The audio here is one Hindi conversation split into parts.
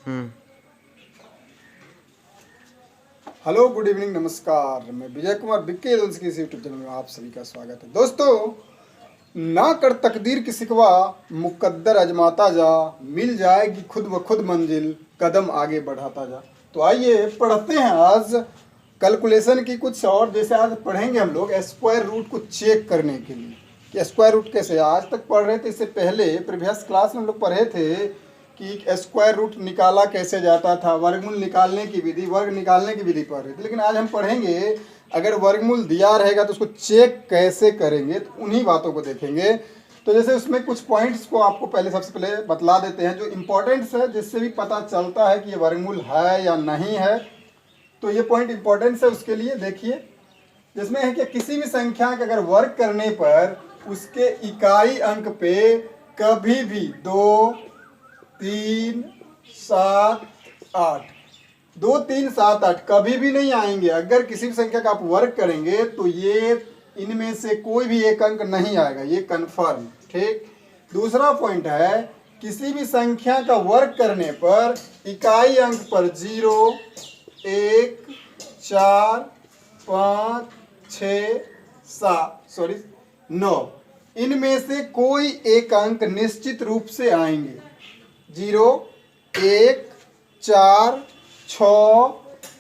हेलो, गुड इवनिंग, नमस्कार। मैं विजय कुमार विक्की एजेंसी की यूट्यूब चैनल में आप सभी का स्वागत है। दोस्तों, ना कर तकदीर की सिकवा, मुकद्दर अजमाता जा, मिल जाएगी खुद ब खुद मंजिल, कदम आगे बढ़ाता जा। तो आइए पढ़ते हैं आज कैलकुलेशन की कुछ और। जैसे आज पढ़ेंगे हम लोग स्क्वायर रूट को चेक करने के लिए कि स्क्वायर रूट कैसे। आज तक पढ़ रहे थे, इससे पहले प्रीवियस क्लास में हम लोग पढ़े थे कि स्क्वायर रूट निकाला कैसे जाता था, वर्गमूल निकालने की विधि, वर्ग निकालने की विधि पढ़ रहे थे। लेकिन आज हम पढ़ेंगे अगर वर्गमूल दिया रहेगा तो उसको चेक कैसे करेंगे, तो उन्हीं बातों को देखेंगे। तो जैसे उसमें कुछ पॉइंट्स को आपको सबसे पहले बतला देते हैं जो इम्पोर्टेंट्स है, जिससे भी पता चलता है कि ये वर्गमूल है या नहीं है। तो ये पॉइंट इम्पोर्टेंट्स है, उसके लिए देखिए। जिसमें है कि किसी भी संख्या का अगर वर्ग करने पर उसके इकाई अंक पे कभी भी 2, 3, 7, 8, 2, 3, 7, 8 कभी भी नहीं आएंगे। अगर किसी भी संख्या का आप वर्ग करेंगे तो ये इनमें से कोई भी एक अंक नहीं आएगा, ये कन्फर्म। ठीक। दूसरा पॉइंट है, किसी भी संख्या का वर्ग करने पर इकाई अंक पर 0, 1, 4, 5, 6, 7 9 इनमें से कोई एक अंक निश्चित रूप से आएंगे। 0, 1, 4, 6,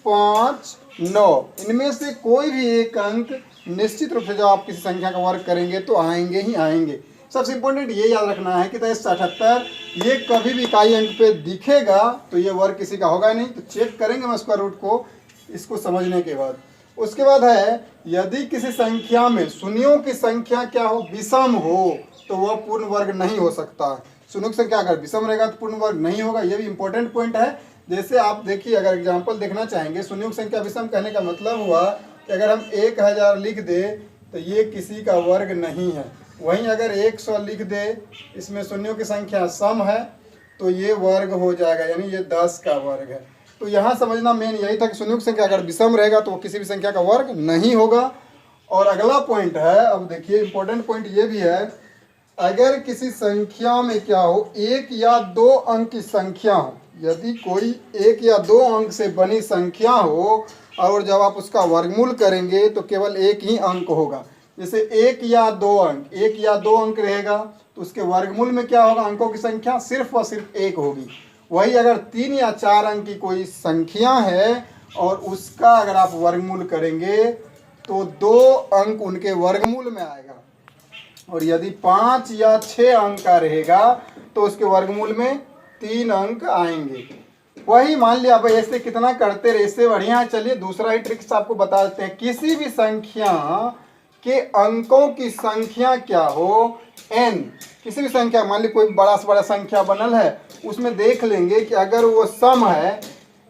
5, 9 इनमें से कोई भी एक अंक निश्चित रूप से जब आप किसी संख्या का वर्ग करेंगे तो आएंगे ही आएंगे। सबसे इंपॉर्टेंट ये याद रखना है कि 77 ये कभी भी इकाई अंक पे दिखेगा तो ये वर्ग किसी का होगा नहीं। तो चेक करेंगे हम स्क्वायर रूट को, इसको समझने के बाद। उसके बाद है, यदि किसी संख्या में शून्यों की संख्या क्या हो, विषम हो, तो वह पूर्ण वर्ग नहीं हो सकता। शून्यों की संख्या अगर विषम रहेगा तो पूर्ण वर्ग नहीं होगा। ये भी इंपॉर्टेंट पॉइंट है। जैसे आप देखिए, अगर एग्जांपल देखना चाहेंगे, शून्यों की संख्या विषम कहने का मतलब हुआ कि अगर हम 1000 लिख दे तो ये किसी का वर्ग नहीं है। वहीं अगर 100 लिख दे, इसमें शून्यों की संख्या सम है, तो ये वर्ग हो जाएगा, यानी ये 10 का वर्ग है। तो यहाँ समझना मेन यही था कि शून्यों की संख्या अगर विषम रहेगा तो वो किसी भी संख्या का वर्ग नहीं होगा। और अगला पॉइंट है, अब देखिए इंपॉर्टेंट पॉइंट ये भी है, अगर किसी संख्या में क्या हो, 1 या 2 अंक की संख्या हो, यदि कोई 1 या 2 अंक से बनी संख्या हो और जब आप उसका वर्गमूल करेंगे तो केवल एक ही अंक होगा। जैसे 1 या 2 अंक, 1 या 2 अंक रहेगा तो उसके वर्गमूल में क्या होगा, अंकों की संख्या सिर्फ और सिर्फ 1 होगी। वही अगर 3 या 4 अंक की कोई संख्या है और उसका अगर आप वर्गमूल करेंगे तो 2 अंक उनके वर्गमूल में आएगा। और यदि 5 या 6 अंक का रहेगा तो उसके वर्गमूल में 3 अंक आएंगे। वही मान लिया, अब ऐसे कितना करते रहे, इससे बढ़िया है। चलिए दूसरा ही ट्रिक्स आपको बता देते हैं। किसी भी संख्या के अंकों की संख्या क्या हो, n, किसी भी संख्या, मान ली कोई बड़ा से बड़ा संख्या बनल है, उसमें देख लेंगे कि अगर वो सम है,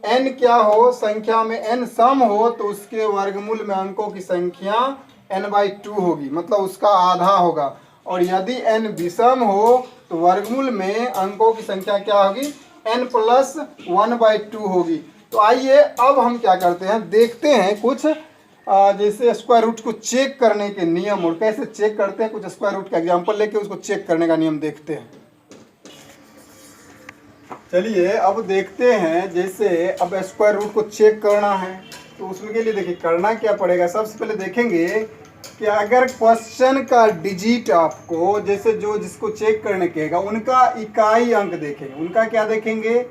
n क्या हो, संख्या में n सम हो, तो उसके वर्गमूल में अंकों की संख्या n/2 होगी, मतलब उसका आधा होगा। और यदि n विषम हो तो वर्गमूल में अंकों की संख्या क्या होगी, n+1/2 होगी। तो आइए अब हम क्या करते हैं, देखते हैं कुछ जैसे स्क्वायर रूट को चेक करने के नियम, और कैसे चेक करते हैं। कुछ स्क्वायर रूट का एग्जांपल लेके उसको चेक करने का नियम देखते हैं। चलिए अब देखते हैं, जैसे अब स्क्वायर रूट को चेक करना है तो उसमें के लिए देखिए करना क्या पड़ेगा। सबसे पहले देखेंगे कि अगर क्वेश्चन का डिजिट आपको, जैसे जो जिसको चेक करने कहेगा, उनका इकाई अंक देखेंगे। उनका क्या देखेंगे,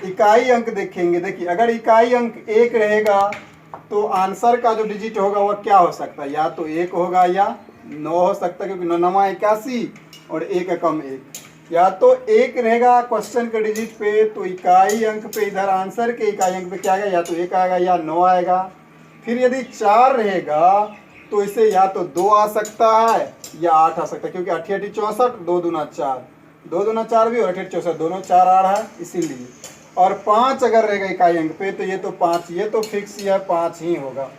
इकाई अंक देखेंगे। देखिए अगर इकाई अंक 1 रहेगा तो आंसर का जो डिजिट होगा वह क्या हो सकता है, या तो 1 होगा या 9 हो सकता है, क्योंकि 9 81 और 1 का कम 1। या तो 1 रहेगा क्वेश्चन के डिजिट पे तो इकाई अंक पे, इधर आंसर के इकाई अंक पे क्या आएगा, या तो 1 आएगा या 9 आएगा। फिर यदि 4 रहेगा तो इसे या तो 2 आ सकता है या 8 आ सकता है, क्योंकि 8 8 64, 2 दूना 4, 2 दूना 4 भी, और 8 8 64, दोनों 4 आ रहा है इसीलिए। और 5 अगर रहेगा इकाई अंक पे तो ये तो 5, ये तो फिक्स ही है, 5 ही होगा।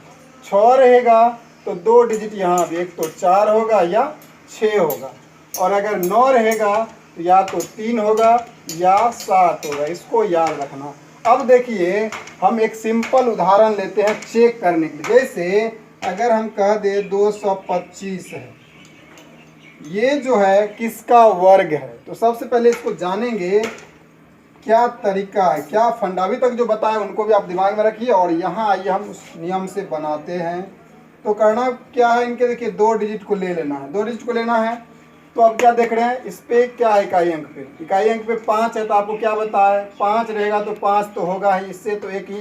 6 रहेगा तो 2 डिजिट यहाँ भी, एक तो 4 होगा या 6 होगा। और अगर 9 रहेगा तो या तो 3 होगा या 7 होगा, इसको याद रखना। अब देखिए हम एक सिंपल उदाहरण लेते हैं चेक करने के लिए। जैसे अगर हम कह दे 225 है, ये जो है किसका वर्ग है, तो सबसे पहले इसको जानेंगे क्या तरीका है, क्या फंडा, अभी तक जो बताया उनको भी आप दिमाग में रखिए और यहाँ आइए हम उस नियम से बनाते हैं। तो करना क्या है, इनके देखिए 2 डिजिट को ले लेना है, 2 डिजिट को लेना है। तो अब क्या देख रहे हैं, इस पे क्या है, इकाई अंक पे, इकाई अंक पे 5 है, तो आपको क्या बताया, 5 रहेगा तो 5 तो होगा ही, इससे तो एक ही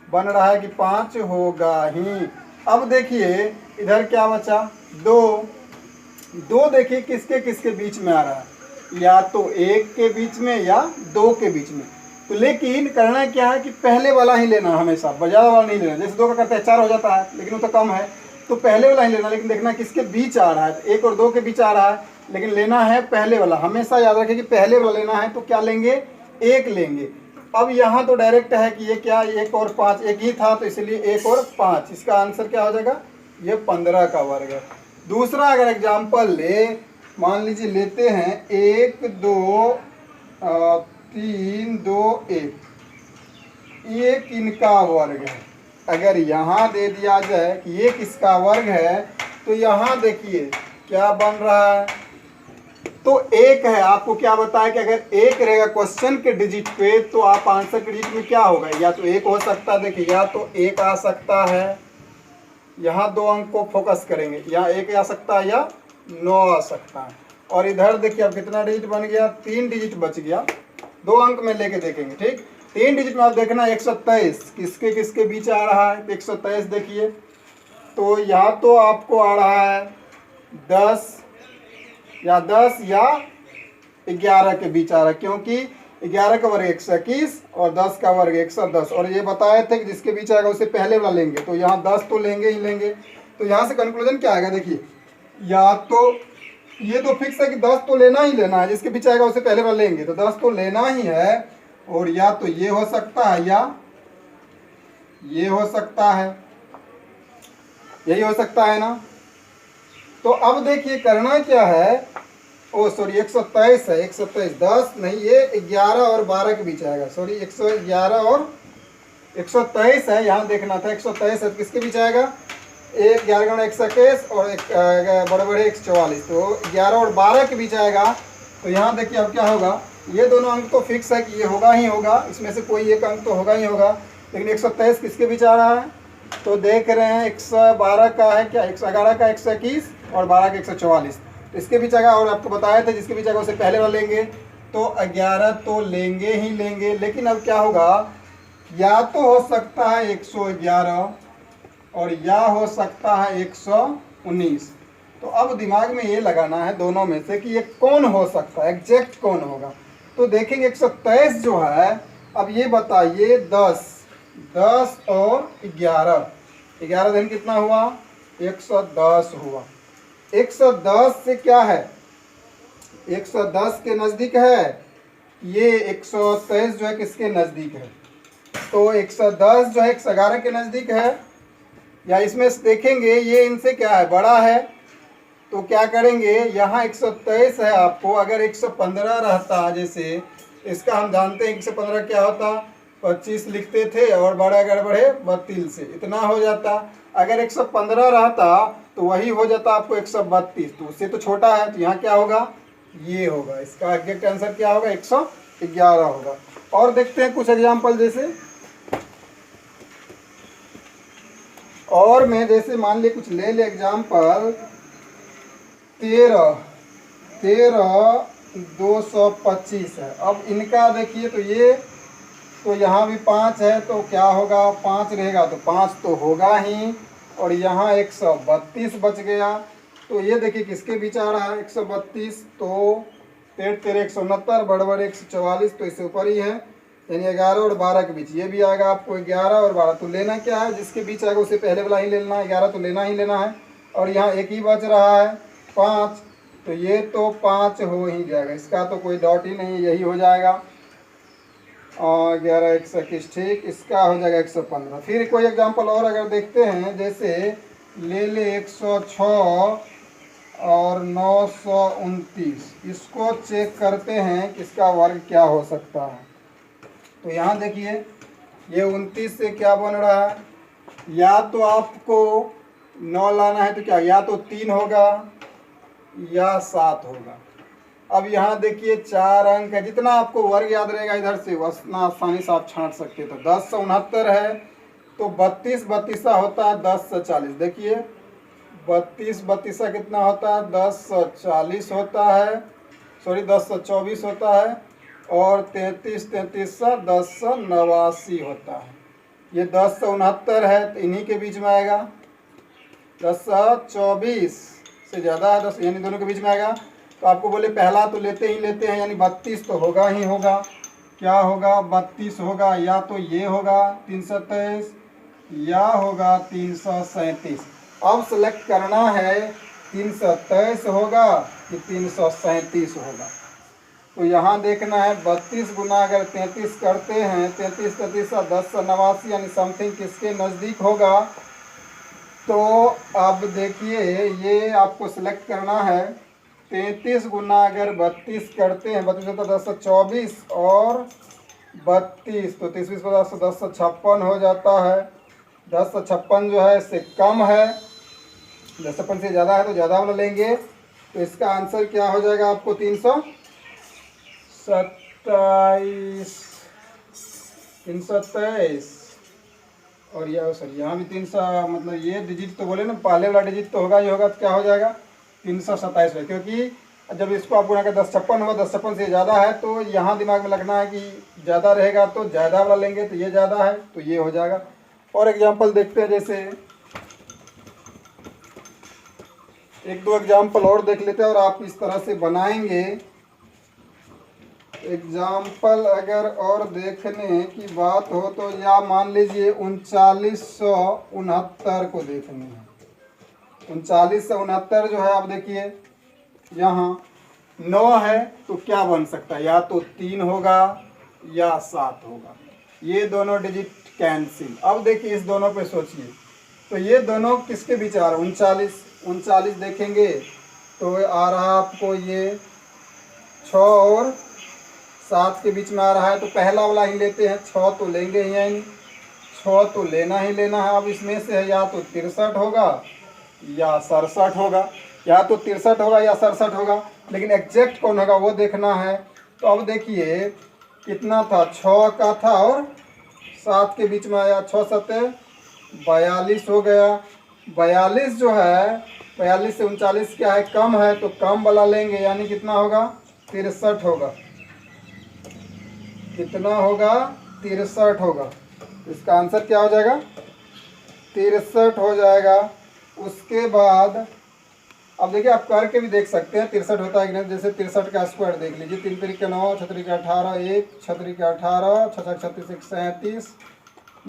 बन रहा है कि 5 होगा ही। अब देखिए इधर क्या बचा, 2, 2 देखिए किसके किसके बीच में आ रहा है, या तो 1 के बीच में या 2 के बीच में। तो लेकिन करना क्या है कि पहले वाला ही लेना हमेशा, ज़्यादा वाला नहीं लेना। जैसे 2 का करते हैं 4 हो जाता है, लेकिन वो तो कम है, तो पहले वाला ही लेना। लेकिन देखना किसके बीच आ रहा है, तो 1 और 2 के बीच आ रहा है, लेकिन लेना है पहले वाला। हमेशा याद रखें कि पहले वाला लेना है, तो क्या लेंगे, 1 लेंगे। अब यहाँ तो डायरेक्ट है कि ये क्या, 1 और 5, 1 ही था, तो इसलिए 1 और 5, इसका आंसर क्या हो जाएगा, ये 15 का वर्ग है। दूसरा अगर एग्जाम्पल ले, मान लीजिए लेते हैं 1 2 3 2 1, ये किनका वर्ग है। अगर यहाँ दे दिया जाए कि ये किसका वर्ग है, तो यहाँ देखिए क्या बन रहा है, तो 1 है। आपको क्या बताया कि अगर 1 रहेगा क्वेश्चन के डिजिट पे, तो आप आंसर के डिजिट में क्या होगा, या तो 1 हो सकता है, देखिए या तो 1 आ सकता है, यहाँ 2 अंक को फोकस करेंगे, यहाँ 1 आ सकता है या 9 आ सकता है। और इधर देखिए अब कितना डिजिट बन गया, 3 डिजिट बच गया, 2 अंक में लेके देखेंगे, ठीक। 3 डिजिट में आप देखना 123 किसके किसके बीच आ रहा है, 123 देखिए, तो यहाँ तो आपको आ रहा है 10 या 11 के बीच आ रहा है, क्योंकि 11 का वर्ग 121 और 10 का वर्ग 110। और ये बताए थे कि जिसके बीच आएगा उसे पहले वाला लेंगे, तो यहाँ 10 तो लेंगे ही लेंगे। तो यहाँ से कंक्लूजन क्या आएगा, देखिए या तो ये तो फिक्स है कि 10 तो लेना ही लेना है, जिसके बीच आएगा उसे पहले वाला लेंगे, तो 10 तो लेना ही है। और या तो ये हो सकता है या ये हो सकता है, यही हो सकता है ना। तो अब देखिए करना क्या है, ओ सॉरी 123 है, 123 10 नहीं, ये 11 और 12 के बीच आएगा, सॉरी 111 और 123 है, यहाँ देखना था 123 है, तो किसके बीच आएगा, 11 गुणा 121 और बड़े बड़े 144, तो 11 और 12 के बीच आएगा। तो यहाँ देखिए अब क्या होगा, ये दोनों अंक तो फिक्स है कि ये होगा ही होगा, इसमें से कोई एक अंक तो होगा ही होगा, लेकिन 123 किसके बीच आ रहा है, तो देख रहे हैं 112 का है क्या, 111 का 121 और 12 का 144, तो इसके बीच आएगा। और आपको बताया था जिसके बीच आएगा उसे पहले वाला लेंगे, तो 11 तो लेंगे ही लेंगे। लेकिन अब क्या होगा, या तो हो सकता है 111 और या हो सकता है 119। तो अब दिमाग में ये लगाना है दोनों में से कि ये कौन हो सकता है, एग्जैक्ट कौन होगा। तो देखेंगे 123 जो है, अब ये बताइए 10 और 11 दिन कितना हुआ, 110 हुआ। 110 से क्या है, 110 के नज़दीक है, ये 123 जो है किसके नज़दीक है, तो 110 जो है 111 के नज़दीक है, या इसमें देखेंगे ये इनसे क्या है, बड़ा है। तो क्या करेंगे, यहाँ 123 है, आपको अगर 115 रहता, जैसे इसका हम जानते हैं 115 क्या होता, 25 लिखते थे और बड़ा अगर बढ़े 32 से इतना हो जाता। अगर 115 रहता तो वही हो जाता आपको 132, तो उससे तो छोटा है, तो यहाँ क्या होगा, ये होगा, इसका एग्जैक्ट आंसर क्या होगा, 111 होगा। और देखते हैं कुछ एग्जाम्पल, जैसे और मैं जैसे मान लिया कुछ ले एग्जाम्पल 13 225 है। अब इनका देखिए, तो ये तो यहाँ भी 5 है, तो क्या होगा, 5 रहेगा तो 5 तो होगा ही, और यहाँ 132 बच गया। तो ये देखिए किसके बीच आ रहा है 132, तो 13 169 बड़े 144, तो इससे ऊपर ही है, यानी 11 और 12 के बीच। ये भी आएगा आपको 11 और 12, तो लेना क्या है, जिसके बीच आएगा उसे पहले वाला ही लेना है, 11 तो लेना ही लेना है। और यहाँ एक ही बच रहा है 5, तो ये तो 5 हो ही जाएगा, इसका तो कोई डाउट ही नहीं, यही हो जाएगा। और 11 121, ठीक, इसका हो जाएगा 115। फिर कोई एग्जांपल और अगर देखते हैं, जैसे ले 106 और 929, इसको चेक करते हैं कि इसका वर्ग क्या हो सकता है। तो यहाँ देखिए ये 29 से क्या बन रहा है, या तो आपको 9 लाना है, तो क्या, या तो 3 होगा या 7 होगा। अब यहाँ देखिए 4 अंक है, जितना आपको वर्ग याद रहेगा इधर से उतना आसानी से आप छांट सकते हैं। तो 10 से 69 है तो 32 बत्तीसा होता है 10 से 40। देखिए 32 बत्तीसा कितना होता है 10 से 40 होता है, सॉरी 10 से 24 होता है। और 33 33 से 10 से 89 होता है। ये 10 से 69 है तो इन्हीं के बीच में आएगा। 10 से 24 से ज़्यादा है 10, यानी दोनों के बीच में आएगा। तो आपको बोले पहला तो लेते हैं, यानी 32 तो होगा ही होगा। क्या होगा 32 होगा, या तो ये होगा 323 या होगा 337। अब सेलेक्ट करना है 323 होगा कि 337 होगा। तो यहाँ देखना है 32 गुना अगर 33 करते हैं, 33 33 10 से 89 यानी समथिंग किसके नज़दीक होगा। तो अब देखिए ये आपको सिलेक्ट करना है। 33 गुना अगर 32 करते हैं, 32 होता 10 से 24 और 32 तो 30 20 10 से 10 से 56 हो जाता है। 10 से 56 जो है इससे कम है, 10 से 56 से ज़्यादा है तो ज़्यादा वाला लेंगे। तो इसका आंसर क्या हो जाएगा आपको 327 और यह सर यहाँ भी 300, मतलब ये डिजिट तो बोले ना पहले वाला डिजिट तो होगा ही होगा। तो क्या हो जाएगा 327 है, क्योंकि जब इसको आप गुना कर 1056 होगा, 1056 से ज़्यादा है तो यहाँ दिमाग में लगना है कि ज़्यादा रहेगा तो ज़्यादा वाला लेंगे। तो ये ज़्यादा है तो ये हो जाएगा। और एग्जाम्पल देखते हैं, जैसे 1-2 एग्जाम्पल और देख लेते हैं और आप इस तरह से बनाएंगे। एग्जाम्पल अगर और देखने की बात हो तो या मान लीजिए 3969 को देखने हैं। 3969 जो है, आप देखिए यहाँ 9 है तो क्या बन सकता है, या तो 3 होगा या 7 होगा। ये दोनों डिजिट कैंसिल। अब देखिए इस दोनों पे सोचिए, तो ये दोनों किसके बीच आ रहा है 39 देखेंगे तो आ रहा आपको ये 6 और 7 के बीच में आ रहा है। तो पहला वाला ही लेते हैं, 6 तो लेंगे ही, यानी 6 तो लेना ही लेना है। अब इसमें से है या तो 63 होगा या 67 होगा, या तो 63 होगा या 67 होगा, लेकिन एग्जैक्ट कौन होगा वो देखना है। तो अब देखिए कितना था, 6 का था और 7 के बीच में आया, 6 7 42 हो गया। 42 जो है, 42 से 39 क्या है, कम है तो कम वाला लेंगे, यानी कितना होगा 63 होगा। कितना होगा 63 होगा। इसका आंसर क्या हो जाएगा 63 हो जाएगा। उसके बाद अब देखिए आप करके भी देख सकते हैं 63 होता है कि नहीं। जैसे 63 का स्क्वायर देख लीजिए, 3 3 9, 6 3 18, 1 6 3 18, 6 6 36 37,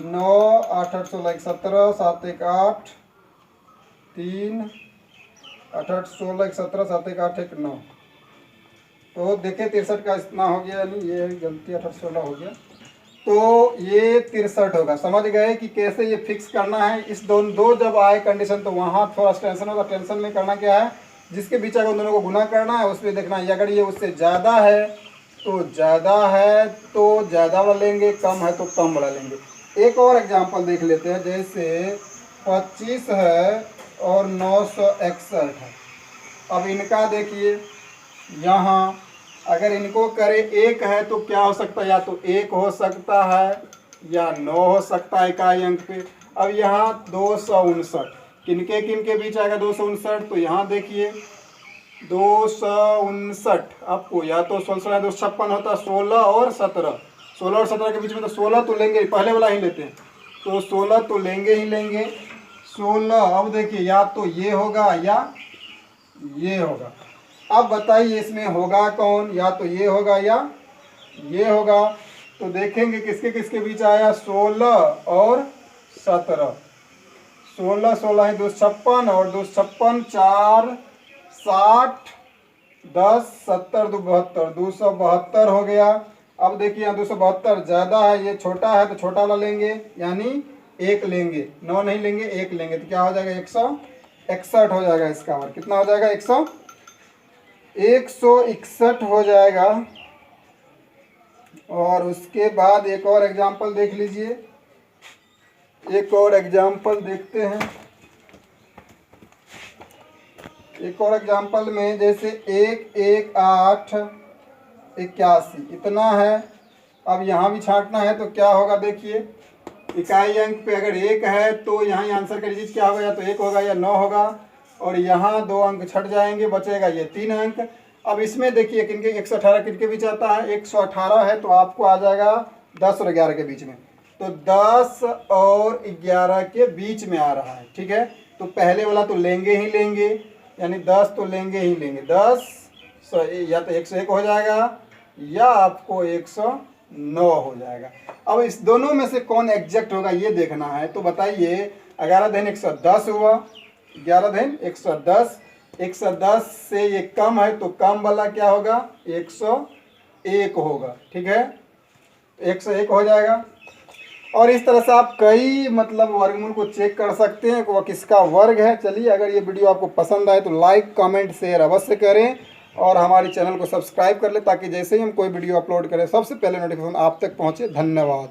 9 8 8 16 17, 7 1 8 3 8 8 16 17, 7 1 8 1 9। तो देखिए 63 का इतना हो गया, यानी ये गलती 8 8 16 हो गया। तो ये 63 होगा। समझ गए कि कैसे ये फिक्स करना है। इस दो जब आए कंडीशन तो वहाँ थोड़ा टेंशन होगा। टेंशन में करना क्या है, जिसके बीच अगर दोनों को गुना करना है उस पर देखना है। अगर ये उससे ज़्यादा है तो ज़्यादा वाला लेंगे, कम है तो कम वाला लेंगे। एक और एग्जांपल देख लेते हैं, जैसे 25 है और 961 है। अब इनका देखिए, यहाँ अगर इनको करे 1 है तो क्या हो सकता है, या तो 1 हो सकता है या 9 हो सकता है इकाई अंक पे। अब यहाँ 259 किनके बीच आएगा 259। तो यहाँ देखिए 259 आपको या तो 16 256 होता, 16 और 17, 16 और 17 के बीच में। तो 16 तो लेंगे, पहले वाला ही लेते हैं, तो 16 तो लेंगे ही लेंगे 16। अब देखिए या तो ये होगा या ये होगा। अब बताइए इसमें होगा कौन, या तो ये होगा या ये होगा। तो देखेंगे किसके किसके बीच आया, 16 और 17। 16 16 है 256 और 256 4 60 10 70 2 72, 272 हो गया। अब देखिए यहाँ 272 ज़्यादा है, ये छोटा है तो छोटा वाला लेंगे, यानी 1 लेंगे, 9 नहीं लेंगे 1 लेंगे। तो क्या हो जाएगा 161 हो जाएगा। इसका और कितना हो जाएगा 161 हो जाएगा। और उसके बाद एक और एग्जांपल देख लीजिए, एक और एग्जांपल देखते हैं। एक और एग्जाम्पल में जैसे 1, 1, 8, 81 इतना है। अब यहाँ भी छांटना है तो क्या होगा देखिए, इकाई अंक पे अगर 1 है तो यहाँ आंसर का डिजिट क्या होगा, या तो 1 होगा या 9 होगा, और यहाँ 2 अंक छट जाएंगे, बचेगा ये 3 अंक। अब इसमें देखिए किनके 118 किनके बीच आता है, 118 है तो आपको आ जाएगा 10 और 11 के बीच में, तो 10 और 11 के बीच में आ रहा है। ठीक है, तो पहले वाला तो लेंगे ही लेंगे, यानी 10 तो लेंगे ही लेंगे, 10 या तो 101 हो जाएगा या आपको 109 हो जाएगा। अब इस दोनों में से कौन एग्जैक्ट होगा ये देखना है, तो बताइए 11 धन 110 हुआ, 11 धन 110, 110 से ये कम है तो कम वाला क्या होगा, 101 होगा। ठीक है, 101 हो जाएगा। और इस तरह से आप कई मतलब वर्गमूल को चेक कर सकते हैं कि वह किसका वर्ग है। चलिए, अगर ये वीडियो आपको पसंद आए तो लाइक कमेंट शेयर अवश्य करें और हमारे चैनल को सब्सक्राइब कर लें, ताकि जैसे ही हम कोई वीडियो अपलोड करें सबसे पहले नोटिफिकेशन आप तक पहुंचे। धन्यवाद।